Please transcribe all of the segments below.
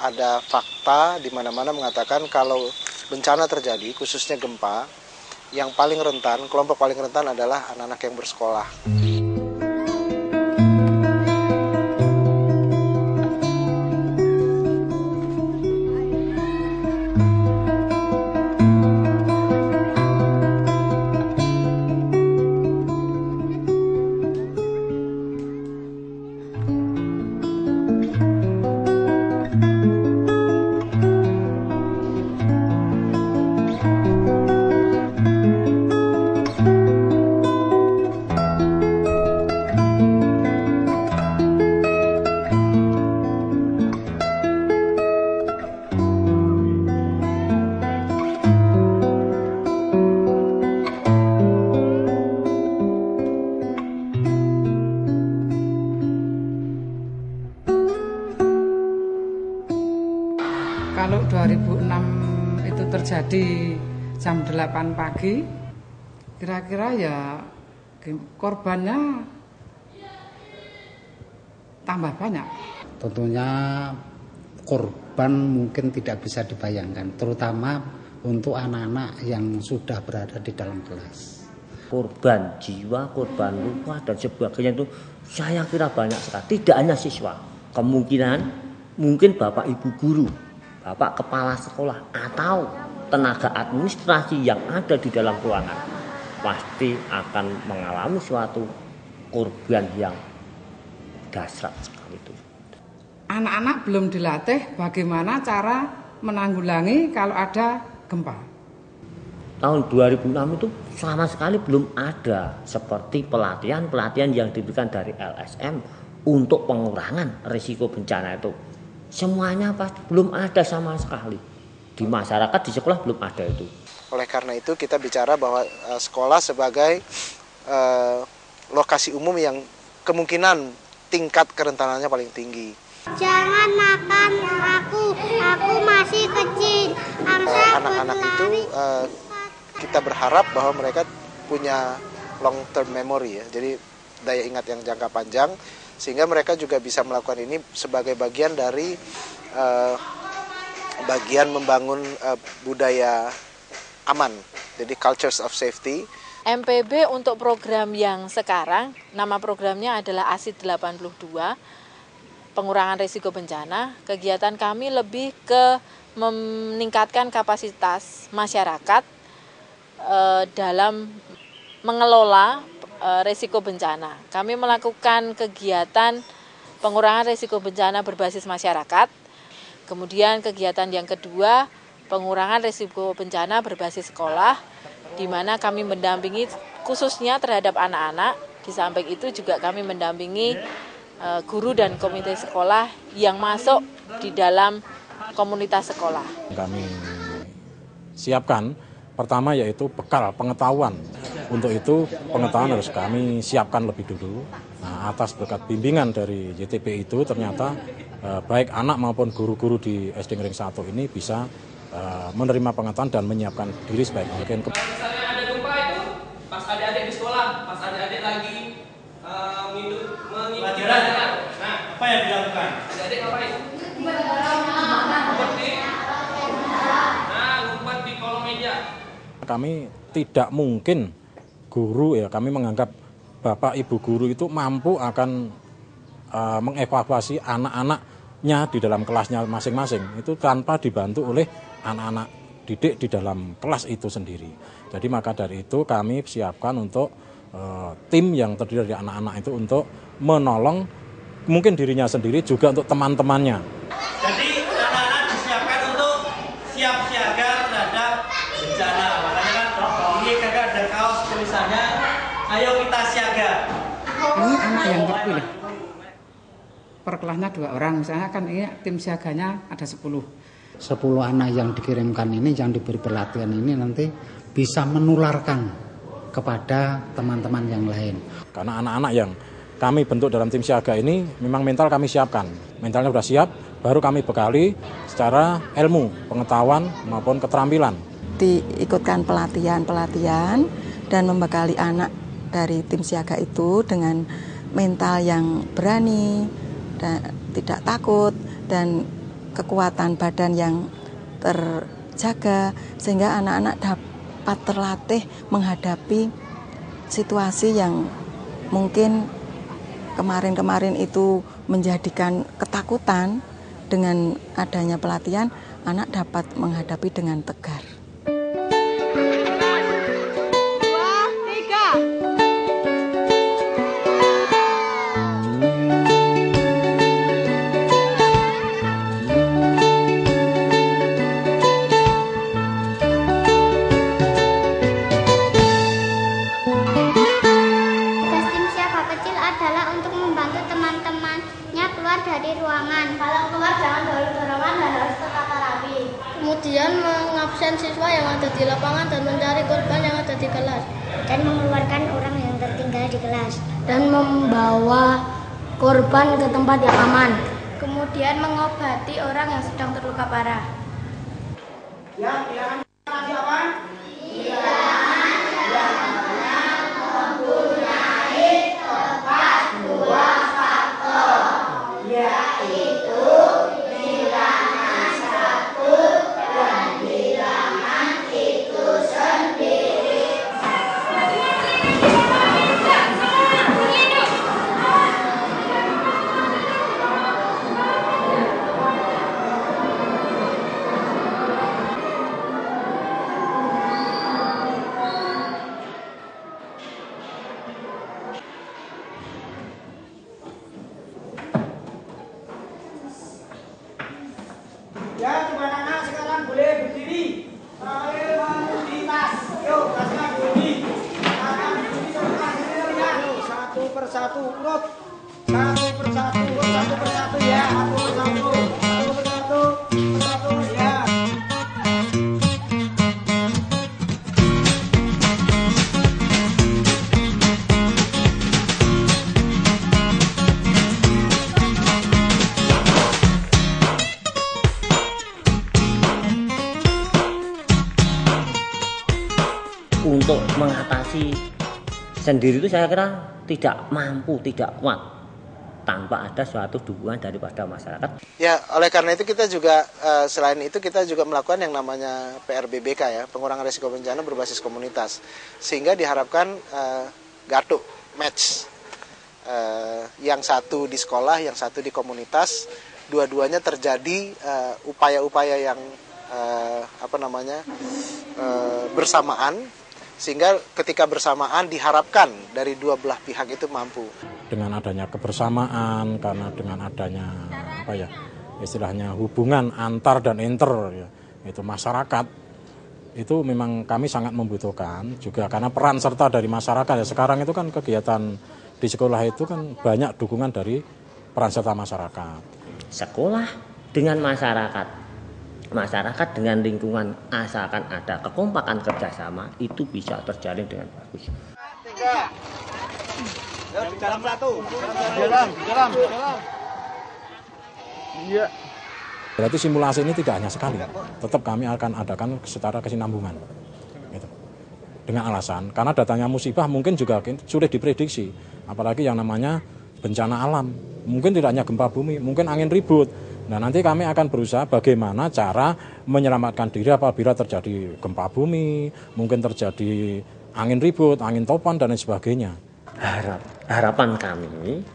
ada fakta di mana-mana mengatakan kalau bencana terjadi, khususnya gempa, yang paling rentan, kelompok paling rentan adalah anak-anak yang bersekolah. Kalau 2006 itu terjadi jam 8 pagi, kira-kira ya korbannya tambah banyak. Tentunya korban mungkin tidak bisa dibayangkan, terutama untuk anak-anak yang sudah berada di dalam kelas. Korban jiwa, korban luka dan sebagainya itu saya kira banyak sekali. Tidak hanya siswa, kemungkinan mungkin bapak ibu guru, bapak kepala sekolah atau tenaga administrasi yang ada di dalam ruangan pasti akan mengalami suatu korban yang dahsyat sekali itu. Anak-anak belum dilatih bagaimana cara menanggulangi kalau ada gempa. Tahun 2006 itu sama sekali belum ada seperti pelatihan yang diberikan dari LSM untuk pengurangan risiko bencana itu. Semuanya pasti belum ada sama sekali. Di masyarakat, di sekolah belum ada itu. Oleh karena itu kita bicara bahwa sekolah sebagai lokasi umum yang kemungkinan tingkat kerentanannya paling tinggi. Jangan makan aku masih kecil. Anak-anak itu kita berharap bahwa mereka punya long term memory ya. Jadi daya ingat yang jangka panjang sehingga mereka juga bisa melakukan ini sebagai bagian dari bagian membangun budaya aman. Jadi cultures of safety. MPB untuk program yang sekarang, nama programnya adalah ASID 82, pengurangan risiko bencana. Kegiatan kami lebih ke meningkatkan kapasitas masyarakat dalam mengelola risiko bencana. Kami melakukan kegiatan pengurangan risiko bencana berbasis masyarakat. Kemudian kegiatan yang kedua, pengurangan risiko bencana berbasis sekolah, di mana kami mendampingi khususnya terhadap anak-anak. Di samping itu juga kami mendampingi guru dan komite sekolah yang masuk di dalam komunitas sekolah. Kami siapkan pertama yaitu bekal pengetahuan. Untuk itu pengetahuan harus kami siapkan lebih dulu. Nah, atas berkat bimbingan dari YTP itu ternyata baik anak maupun guru-guru di SD Ngering 1 ini bisa menerima pengetahuan dan menyiapkan diri sebaik mungkin. Misalnya ada gempa itu pas adik-adik di sekolah, pas adik-adik lagi mengikuti pelajaran. Nah, apa yang dilakukan? Adik-adik ngapain? Ngumpet di kolong meja. Kami tidak mungkin guru ya, kami menganggap bapak ibu guru itu mampu akan mengevakuasi anak-anaknya di dalam kelasnya masing-masing itu tanpa dibantu oleh anak-anak didik di dalam kelas itu sendiri. Jadi maka dari itu kami siapkan untuk tim yang terdiri dari anak-anak itu untuk menolong mungkin dirinya sendiri juga untuk teman-temannya. Jadi anak-anak disiapkan untuk siap siaga terhadap bencana. Makanya kan ini kakak ada kaos tulisannya, ayo kita siaga. Ini anak yang terpilih. Per kelasnya 2 orang, misalnya kan ini tim siaganya ada 10. 10 anak yang dikirimkan ini, yang diberi pelatihan ini nanti bisa menularkan kepada teman-teman yang lain. Karena anak-anak yang kami bentuk dalam tim siaga ini memang mental kami siapkan. Mentalnya sudah siap, baru kami bekali secara ilmu, pengetahuan maupun keterampilan. Diikutkan pelatihan dan membekali anak dari tim siaga itu dengan mental yang berani dan tidak takut dan kekuatan badan yang terjaga, sehingga anak-anak dapat terlatih menghadapi situasi yang mungkin kemarin-kemarin itu menjadikan ketakutan. Dengan adanya pelatihan, anak dapat menghadapi dengan tegar. Dari ruangan. Kalau keluar jangan dorong-dorongan dan harus tetap rapi. Kemudian mengabsen siswa yang ada di lapangan dan mencari korban yang ada di kelas. Dan mengeluarkan orang yang tertinggal di kelas. Dan membawa korban ke tempat yang aman. Kemudian mengobati orang yang sedang terluka parah. Ya, bilangan siapa? Ya, coba anak sekarang boleh berdiri. Sambil mengundi tas. Yuk, tasnya diundi. Tangan diundi sama hasilnya. Satu persatu urut. Satu persatu urut. Satu persatu ya. Satu persatu. Satu persatu. Persatu ya. Untuk mengatasi sendiri itu saya kira tidak mampu, tidak kuat tanpa ada suatu dukungan daripada masyarakat. Ya, oleh karena itu kita juga selain itu kita juga melakukan yang namanya PRBBK ya, pengurangan risiko bencana berbasis komunitas. Sehingga diharapkan gatu match. Yang satu di sekolah, yang satu di komunitas, dua-duanya terjadi upaya-upaya yang bersamaan, sehingga ketika bersamaan diharapkan dari dua belah pihak itu mampu. Dengan adanya kebersamaan, karena dengan adanya istilahnya hubungan antar dan inter ya, itu masyarakat, itu memang kami sangat membutuhkan juga karena peran serta dari masyarakat ya. Sekarang itu kan kegiatan di sekolah itu kan banyak dukungan dari peran serta masyarakat. Sekolah dengan masyarakat, masyarakat dengan lingkungan, asalkan ada kekompakan kerjasama, itu bisa terjalin dengan bagus. Tiga. Di dalam satu. Di dalam. Iya. Berarti simulasi ini tidak hanya sekali, tetap kami akan adakan secara kesinambungan. Gitu. Dengan alasan, karena datangnya musibah mungkin juga sulit diprediksi, apalagi yang namanya bencana alam. Mungkin tidak hanya gempa bumi, mungkin angin ribut. Nah, nanti kami akan berusaha bagaimana cara menyelamatkan diri apabila terjadi gempa bumi, mungkin terjadi angin ribut, angin topan, dan lain sebagainya. Harapan kami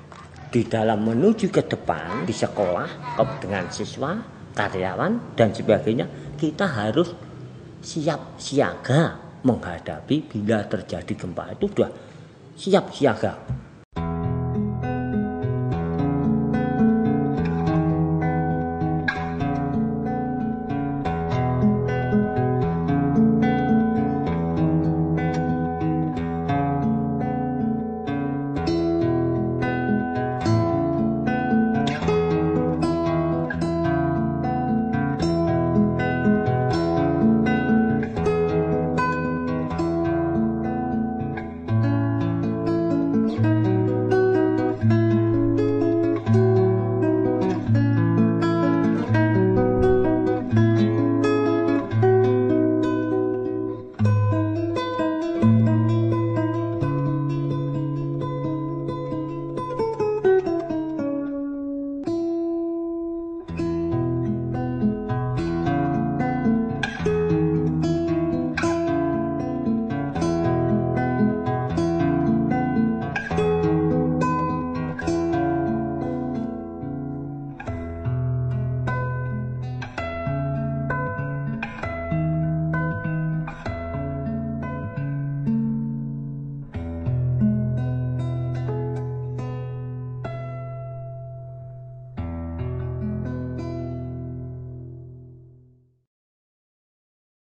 di dalam menuju ke depan di sekolah dengan siswa, karyawan, dan sebagainya, kita harus siap siaga menghadapi bila terjadi gempa. Itu sudah siap siaga.